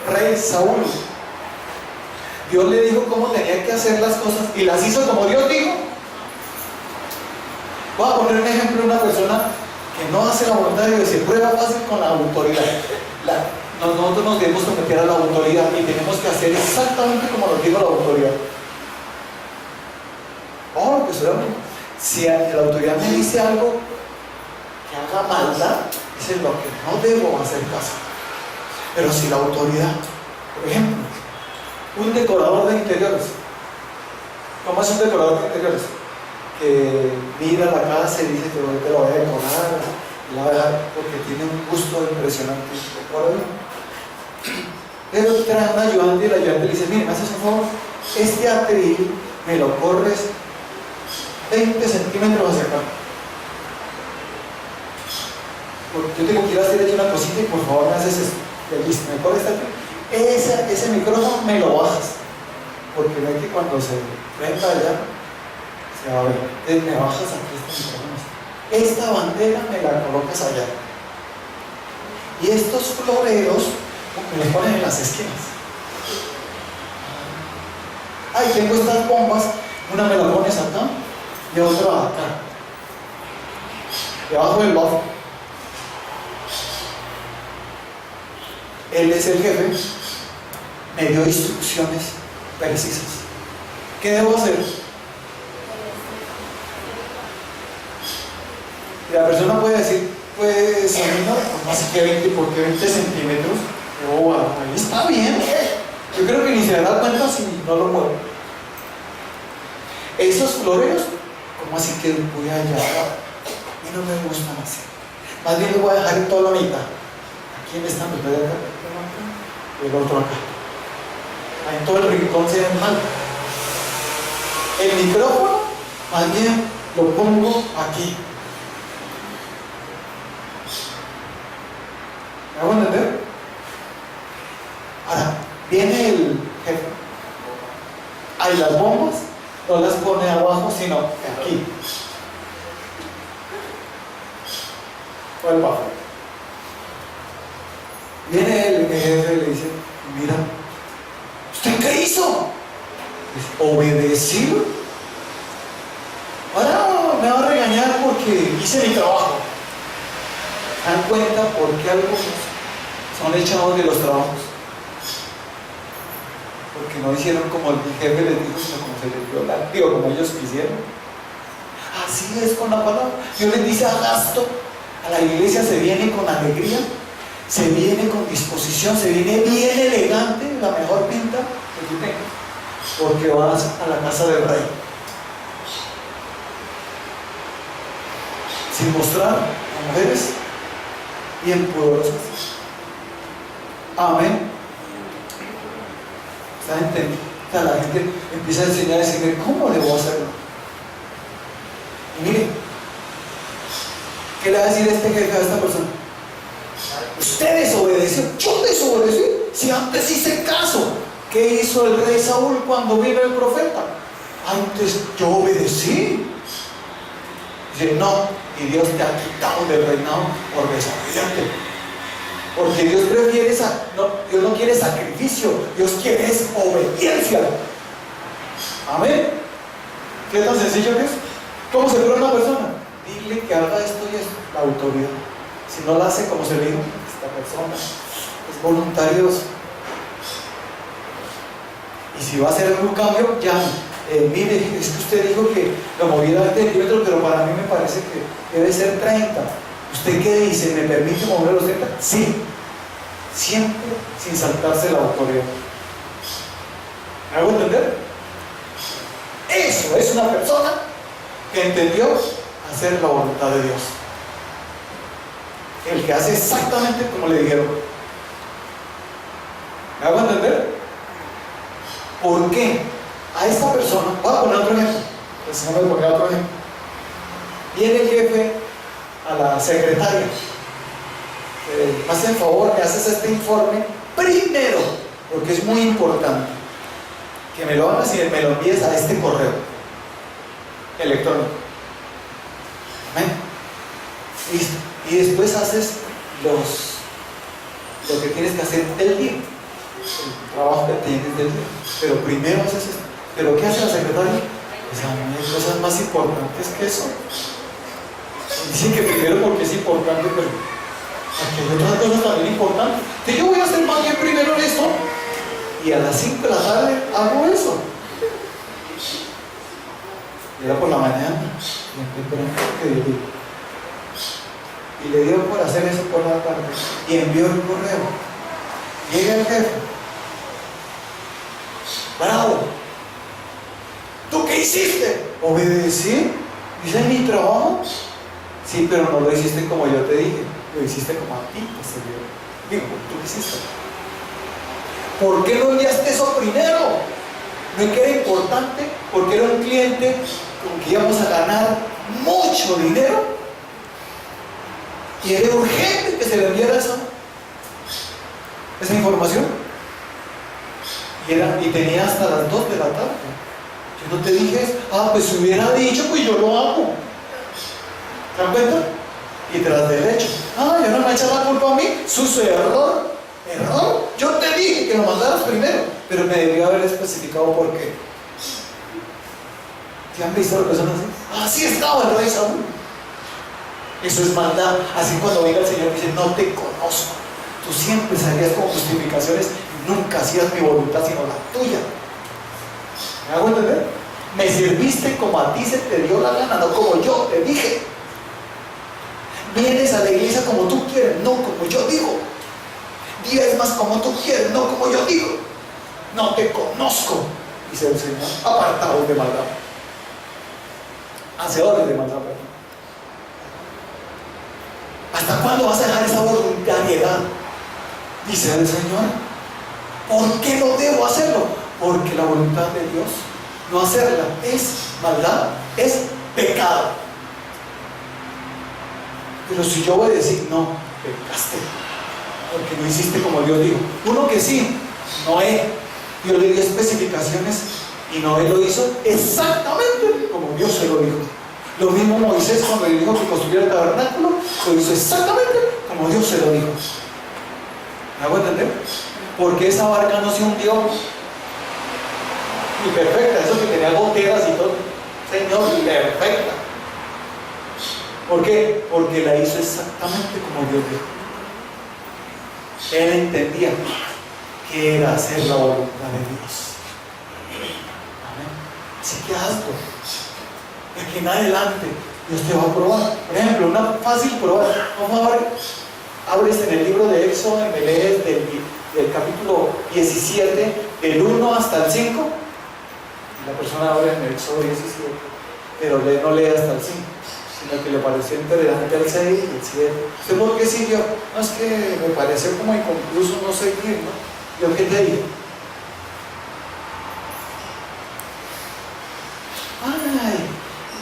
rey Saúl, Dios le dijo cómo tenía que hacer las cosas y las hizo como Dios dijo. Voy a poner un ejemplo de una persona que no hace la voluntad de Dios, se prueba fácil con la autoridad. Nosotros nos debemos someter a la autoridad y tenemos que hacer exactamente como nos dijo la autoridad. Oh, pues si la autoridad me dice algo que haga maldad, es lo que no debo hacer caso. Pero si la autoridad, por ejemplo, un decorador de interiores, ¿cómo es un decorador de interiores? Que mira la casa y dice: te lo voy a decorar, la voy a dejar, porque tiene un gusto impresionante. Pero trae un ayudante y el ayudante le dice: mire, me haces un favor, este atril me lo corres 20 centímetros hacia acá. Porque yo tengo que ir a hacer aquí una cosita y por favor me haces esto. Y listo, me pones aquí. Ese micrófono me lo bajas. Porque no hay que cuando se prenda allá se va a ver. Entonces me bajas aquí este micrófono. Esta bandera me la colocas allá. Y estos floreros me los ponen en las esquinas. Ay, tengo estas bombas, una me la pones acá y otra acá, debajo del bafo. Él es el jefe, me dio instrucciones precisas. ¿Qué debo hacer? Y la persona puede decir, pues a mí no, así que 20, ¿por qué 20 centímetros? Oh, ahí está bien. Yo creo que ni se da cuenta si no lo muevo. Esos floreros, ¿cómo así que voy a hallar? A mí no me gustan así. Más bien lo voy a dejar en toda la mitad. Aquí en esta mitad de acá, y el otro acá. Ahí en todo el rincón se ven mal. El micrófono, más bien lo pongo aquí. ¿Me hago entender? Ahora, viene el jefe. Hay las bombas, no las pone abajo, sino aquí. ¿Cuál bajo? Viene el jefe y le dice, mira, ¿usted qué hizo? ¿Obedeció? Ahora me va a regañar porque hice mi trabajo. ¿Dan cuenta por qué algunos son echados de los trabajos? Porque no hicieron como el jefe les dijo, sino como se les dio la, digo, como ellos quisieron. Así es con la palabra. Dios les dice, haz esto. A la iglesia se viene con alegría, se viene con disposición, se viene bien elegante, la mejor pinta que tú tengas, porque vas a la casa del rey. Sin mostrar a mujeres bien poderosas. Amén. ¿Están entendiendo? O sea, la gente empieza a enseñar a decirme, ¿cómo debo hacerlo? Y miren, ¿qué le va a decir este jefe a esta persona? Usted desobedeció. Yo desobedecí. Si antes hice caso. ¿Qué hizo el rey Saúl cuando vino el profeta? Antes yo obedecí. Dice, no, y Dios te ha quitado del reinado por desobediente. Porque Dios prefiere Dios no quiere sacrificio, Dios quiere es obediencia. Amén. ¿Qué tan sencillo que es? ¿Cómo se prueba una persona? Dile que haga esto y esto, la autoridad. Si no la hace como se le dijo, esta persona es voluntarioso. Y si va a hacer algún cambio, llame. Mire, es que usted dijo que lo moviera 20 centímetros, pero para mí me parece que debe ser 30. ¿Usted qué dice? ¿Me permite mover los 30? Sí. Siempre sin saltarse la autoridad. ¿Me hago entender? Eso es una persona que entendió hacer la voluntad de Dios. El que hace exactamente como le dijeron. ¿Me hago entender? ¿Por qué? A esta persona, voy a poner otro ejemplo. El Señor me pondrá otro ejemplo. Viene el jefe a la secretaria. Haz el favor, me haces este informe primero, porque es muy importante. Que me lo hagas y me lo envíes a este correo electrónico. ¿Amén? Listo. Y después haces lo que tienes que hacer del día, el trabajo que tienes del día. Pero primero haces esto. ¿Pero qué hace la secretaria? O sea, no hay cosas más importantes que eso. Dicen que primero porque es importante, pero porque hay otras cosas también importantes. Entonces yo voy a hacer más bien primero esto y a las 5 de la tarde hago eso. Llega por la mañana y le dio por hacer eso por la tarde y envió el correo. Llega el jefe. Bravo. ¿Tú qué hiciste? Obedecí. ¿Hice mi trabajo? Sí, pero no lo hiciste como yo te dije. Lo hiciste como a ti te se dio. Digo, ¿tú qué hiciste? ¿Por qué no enviaste eso primero? No es que era importante, porque era un cliente con que íbamos a ganar mucho dinero y era urgente que se le enviara esa información. Y tenía hasta las 2 de la tarde. Yo no te dije, pues si hubiera dicho, pues yo lo hago. ¿Se dan cuenta? Y tras del hecho, ya no me echa la culpa a mí, su error. Yo te dije que lo mandaras primero, pero me debió haber especificado por qué. ¿Te han visto a las personas así? Así estaba el rey Saúl. Eso es maldad. Así cuando venga el Señor dice, no te conozco. Tú siempre salías con justificaciones y nunca hacías mi voluntad sino la tuya. ¿Me hago entender? Me sirviste como a ti se te dio la gana, no como yo te dije. Vienes a la iglesia como tú quieres, no como yo digo. Diezmas como tú quieres, no como yo digo. No te conozco, dice el Señor. Apartados de maldad. Hacedores de maldad. ¿Hasta cuándo vas a dejar esa voluntariedad? Dice el Señor. ¿Por qué no debo hacerlo? Porque la voluntad de Dios, no hacerla, es maldad, es pecado. Pero si yo voy a decir, no, pecaste, porque no hiciste como Dios dijo. Uno que sí, Noé, Dios le dio especificaciones y Noé lo hizo exactamente como Dios se lo dijo. Lo mismo Moisés cuando le dijo que construyera el tabernáculo, lo hizo exactamente como Dios se lo dijo. ¿Me hago entender? Porque esa barca no se hundió y perfecta, eso que tenía goteras y todo, Señor, perfecta. ¿Por qué? Porque la hizo exactamente como Dios dijo. Él entendía que era hacer la voluntad de Dios. Amén. Así que hazlo. De aquí en adelante Dios te va a probar. Por ejemplo, una fácil prueba. Vamos a ver, abres en el libro de Éxodo y me lees del capítulo 17, del 1 hasta el 5. Y la persona abre en el Éxodo 17, pero no lee hasta el 5. Sino que le pareció interesante el 6 y el 7. ¿Usted por qué siguió? No, es que me pareció como inconcluso no seguir, ¿no? ¿Yo qué te digo?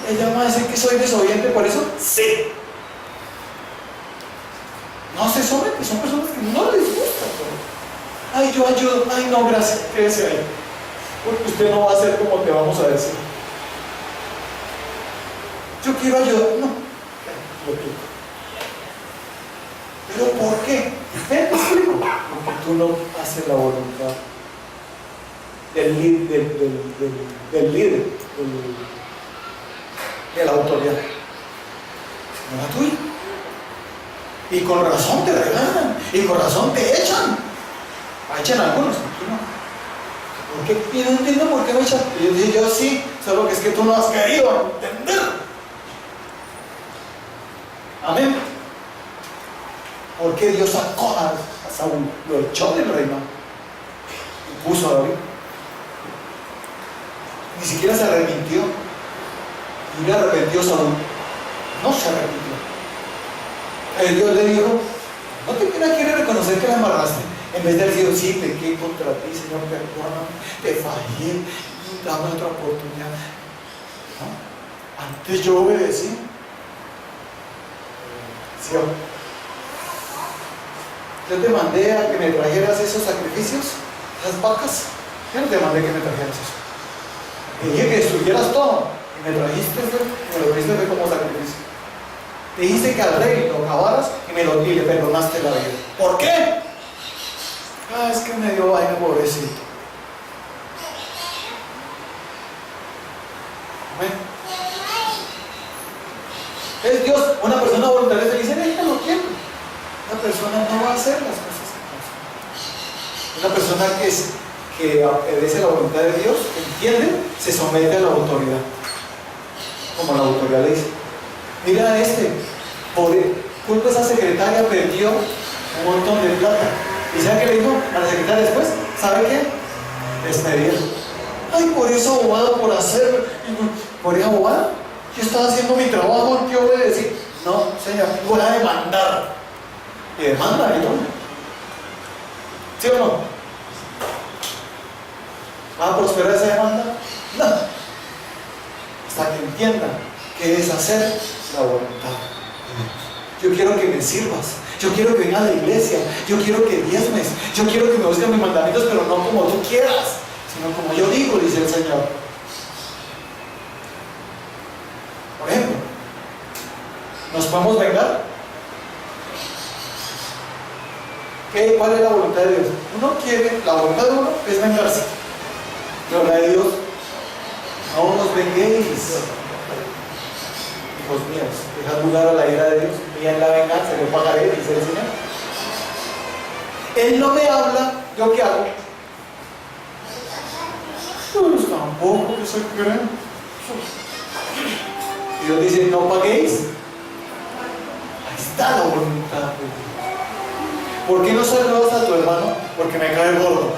¿Ella va a decir que soy desobediente por eso? Sí. No se someten, son personas que no les gusta. Pero yo ayudo. No, gracias, quédese ahí. Porque usted no va a hacer como te vamos a decir. Yo quiero ayudar. No. ¿Pero por qué? Te explico. Porque tú no haces la voluntad del líder, de la autoridad, no la tuya. Y con razón te regalan, y con razón te echan. Echan algunos, tú no. ¿Por qué? Y no entiendo por qué me echan. Y yo dije, yo sí, solo que es que tú no has querido entender. Amén. Porque Dios sacó a Saúl, lo echó del reino y puso a David. Ni siquiera se arrepintió. Y le arrepintió Saúl. No se arrepintió. Dios le dijo, no te quiere reconocer que la embarraste. En vez de decir, sí, pequé contra ti, Señor, perdóname, te fallé, dame otra oportunidad. ¿No? Antes yo obedecí. ¿Sí? Yo te mandé a que me trajeras esos sacrificios, esas vacas. Yo no te mandé que me trajeras eso. Te dije que destruyeras todo. Y me trajiste, me lo trajiste como sacrificio. Te dijiste que al rey lo acabaras y le perdonaste la vida. ¿Por qué? Es que me dio vaina, pobrecito. Amén. Es Dios, una persona voluntaria te dice, ella no quiero. Una persona no va a hacer las cosas que hace. Una persona que obedece la voluntad de Dios, que entiende, se somete a la autoridad. Como la autoridad le dice. Mira por culpa esa secretaria perdió un montón de plata. ¿Y sabe qué le dijo a la secretaria después? ¿Sabe qué? Despedida. Por esa abogada, por hacer, por esa abogada, yo estaba haciendo mi trabajo, yo voy a decir, no, señor, voy a demandar. Y demanda, ¿y todo? ¿Sí o no? ¿Va a prosperar esa demanda? No. hasta que entiendan qué es hacer la voluntad. Yo quiero que me sirvas, yo quiero que vengas a la iglesia, yo quiero que diezmes, yo quiero que me busques mis mandamientos, pero no como tú quieras, sino como yo digo, dice el Señor. Por ejemplo, ¿nos podemos vengar? ¿Cuál es la voluntad de Dios? La voluntad de uno es vengarse, pero la de Dios, no os venguéis, hijos míos, dejad lugar a la ira de Dios, mía es la venganza, yo pagaré, dice el Señor. Él no me habla, ¿yo qué hago? Pues tampoco que soy creyente. Y Dios dice, no paguéis. Ahí está la voluntad de Dios. ¿Por qué no saludas a tu hermano? Porque me cae gordo.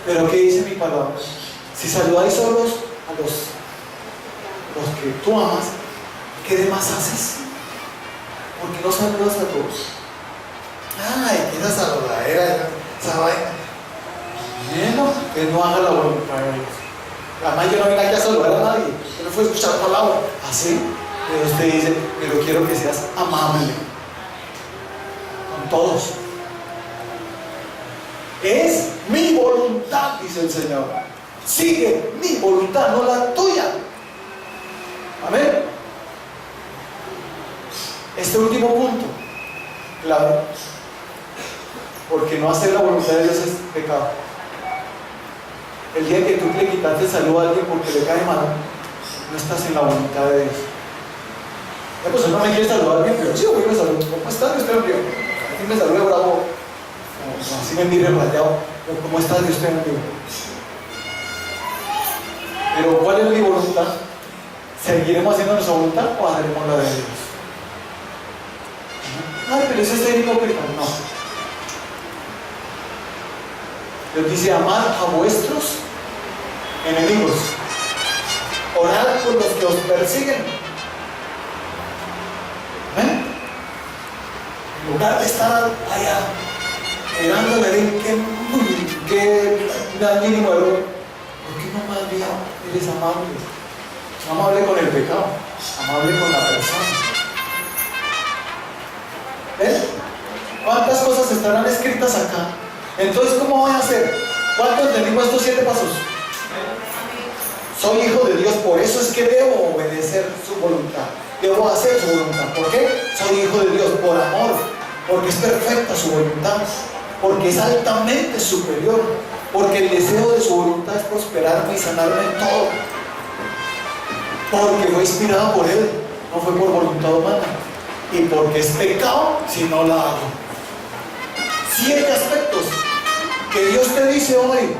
Pero ¿qué dice mi palabra? Si saludáis solos a los que tú amas, ¿qué demás haces? ¿Por qué no saludas a todos? Ay, esa saludadera, esa vaina. Bueno, que no haga la voluntad de Dios. Además, yo no vine aquí a saludar a nadie. Yo no fui a escuchar palabra. Así, Dios te dice, pero quiero que seas amable con todos. Es mi voluntad, dice el Señor. Sigue mi voluntad, no la tuya. Amén. Este último punto, claro, porque no hacer la voluntad de Dios es pecado. El día que tú le quitaste el saludo a alguien porque le cae mal, no estás en la voluntad de Dios. La persona no me quiere saludar bien, pero sí, voy a saludar. ¿Cómo estás? Dios te bendiga. Aquí me saluda bravo, así me mire rayado. ¿Cómo estás? Dios te bendiga. Pero ¿cuál es mi voluntad? ¿Seguiremos haciendo nuestra voluntad o haremos la de Dios? Ay, pero eso es ser hipócrita. No. Dios dice, amad a vuestros enemigos, orad por los que os persiguen. ¿Ven? En lugar de estar allá mirando a ver en qué mínimo error, ¿por qué no más bien eres amable? No amable con el pecado, amable con la persona. ¿Ven? ¿Cuántas cosas estarán escritas acá? Entonces, ¿cómo voy a hacer? ¿Cuánto entendimos estos 7 pasos? Soy hijo de Dios, por eso es que debo obedecer su voluntad. Debo hacer su voluntad. ¿Por qué? Soy hijo de Dios por amor, porque es perfecta su voluntad, porque es altamente superior, porque el deseo de su voluntad es prosperarme y sanarme en todo, porque fue inspirado por Él, no fue por voluntad humana, y porque es pecado si no la hago. 7 aspectos que Dios te dice hoy: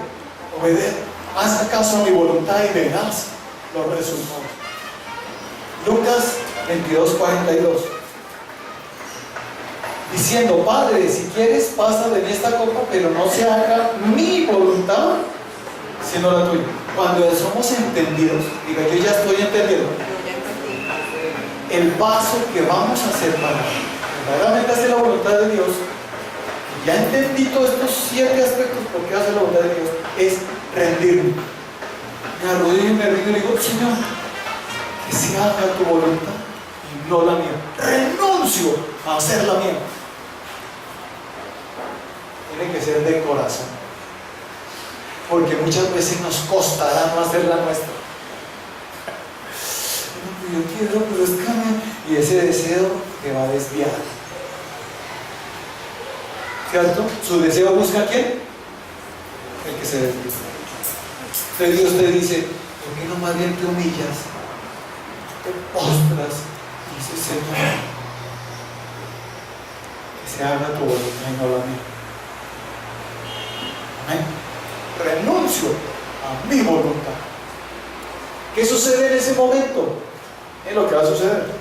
obedece, haz caso a mi voluntad y verás los resultados. Lucas 22:42, diciendo: Padre, si quieres, pasa de mí esta copa, pero no se haga mi voluntad sino la tuya. Cuando somos entendidos, diga, yo ya estoy entendiendo el paso que vamos a hacer para verdaderamente hacer la voluntad de Dios. Ya entendí todos estos 7 aspectos por qué hacer la voluntad de Dios, es rendirme. Me arrodillo y me rindo y digo: Señor, que se haga tu voluntad y no la mía. Renuncio a hacer la mía. Tiene que ser de corazón, porque muchas veces nos costará no hacer la nuestra. Yo quiero, pero es que y ese deseo te va a desviar. ¿Cierto? Su deseo busca ¿a quién? El que se desvía. Entonces Dios te dice: ¿por qué no más bien te humillas? Te postras y dices: Señor, que se haga tu voluntad y no la mía. Amén. Renuncio a mi voluntad. ¿Qué sucede en ese momento? Es lo que va a suceder.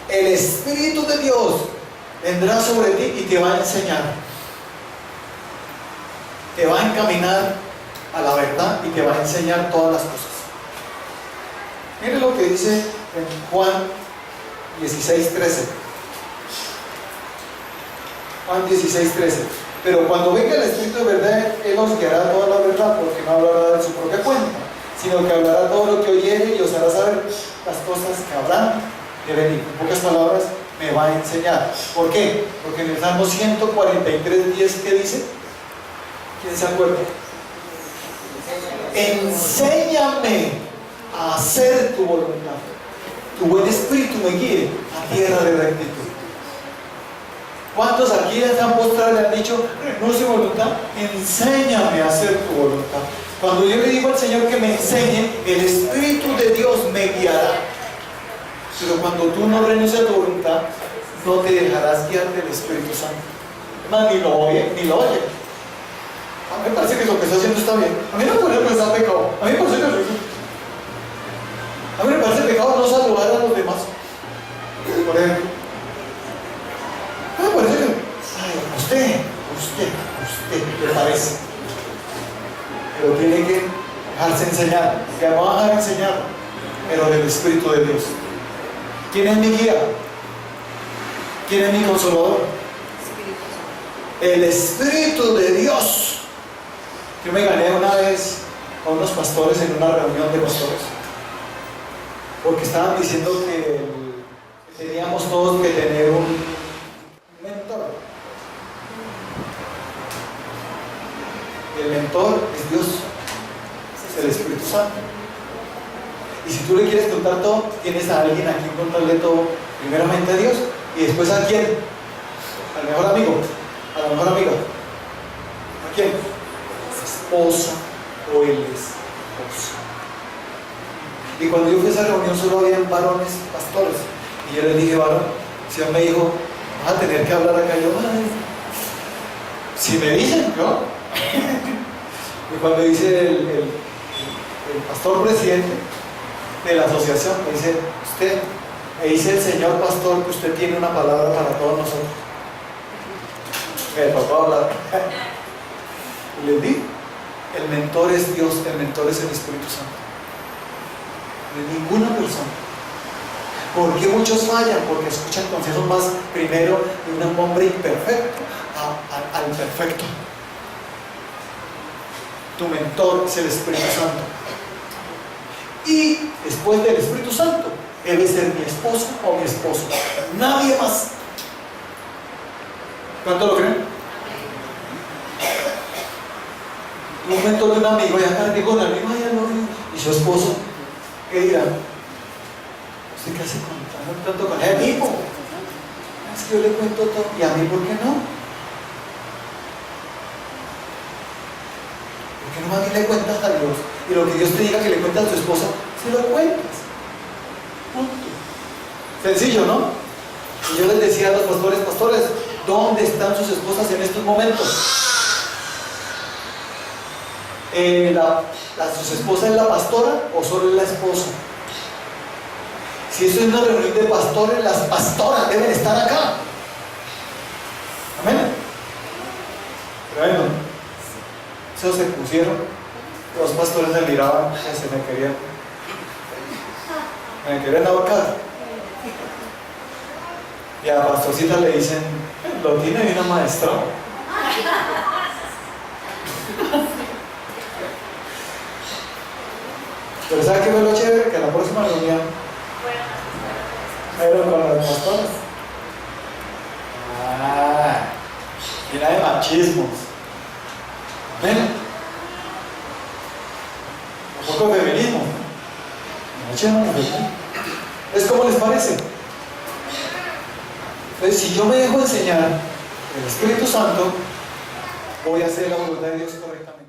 El Espíritu de Dios vendrá sobre ti y te va a enseñar, te va a encaminar a la verdad y te va a enseñar todas las cosas. Mire lo que dice en Juan 16:13. Juan 16:13. Pero cuando venga el Espíritu de verdad, Él os guiará toda la verdad, porque no hablará de su propia cuenta, sino que hablará todo lo que oyere y os hará saber las cosas que habrán de venir. En pocas palabras, me va a enseñar. ¿Por qué? Porque en el Salmo 143:10, ¿qué dice? ¿Quién se acuerda? Enséñame a hacer tu voluntad. Tu buen espíritu me guíe a tierra de rectitud. ¿Cuántos aquí se han postrado y le han dicho, renuncio a voluntad? Enséñame a hacer tu voluntad. Cuando yo le digo al Señor que me enseñe, el Espíritu de Dios me guiará. Pero cuando tú no renuncias a tu voluntad, no te dejarás guiar del Espíritu Santo. Más ni lo oye, ni lo oye. A mí me parece que lo que está haciendo está bien. A mí no me parece que está pecado. A mí me parece que a mí me parece pecado no saludar a los demás. Por ejemplo. A mí me parece que usted, me parece. Pero tiene que dejarse enseñar. Que no va a dejar enseñar, pero del Espíritu de Dios. ¿Quién es mi guía? ¿Quién es mi consolador? El Espíritu de Dios. Yo me gané una vez a unos pastores en una reunión de pastores, porque estaban diciendo que teníamos todos que tener un mentor. El mentor es Dios, es el Espíritu Santo. Y si tú le quieres contar todo, tienes a alguien a quien contarle todo. Primeramente a Dios y después a quién? Al mejor amigo, a la mejor amiga. ¿A quién? Esposa o el esposo. Y cuando yo fui a esa reunión solo había varones pastores. Y yo les dije, varón, el Señor me dijo, vas a tener que hablar acá. Yo, ay, si me dicen, yo. Y cuando dice el pastor presidente de la asociación, me dice, usted, me dice el señor pastor que usted tiene una palabra para todos nosotros. Me tocó hablar. Y les di, el mentor es Dios, el mentor es el Espíritu Santo. De ninguna persona. ¿Por qué muchos fallan? Porque escuchan consejos más primero de un hombre imperfecto al perfecto. Tu mentor es el Espíritu Santo. Y después del Espíritu Santo, debe ser mi esposo o mi esposo. Nadie más. ¿Cuánto lo creen? Un mentor de un amigo, ya acá digo, el amigo, y su esposo, ¿qué dirá? ¿Usted qué hace tanto con él mismo? Es que yo le cuento todo, y a mí, ¿por qué no? Que no más bien le cuentas a Dios y lo que Dios te diga que le cuentas a tu esposa, se lo cuentas. Punto. Sencillo, ¿no? Y yo les decía a los pastores, ¿dónde están sus esposas en estos momentos? ¿Sus esposas es la pastora o solo es la esposa? Si esto es una reunión de pastores, las pastoras deben estar acá. Amén. Bueno, eso se pusieron, los pastores me miraban, se me querían ahorcar. Y a la pastorcita le dicen, lo tiene bien amaestrado. Pero ¿sabe qué fue lo chévere? Que en la próxima reunión fueron con los pastores. Llena de machismos. ¿Ven? Un poco de feminismo. ¿Es como les parece? Entonces, si yo me dejo enseñar el Espíritu Santo, voy a hacer la voluntad de Dios correctamente.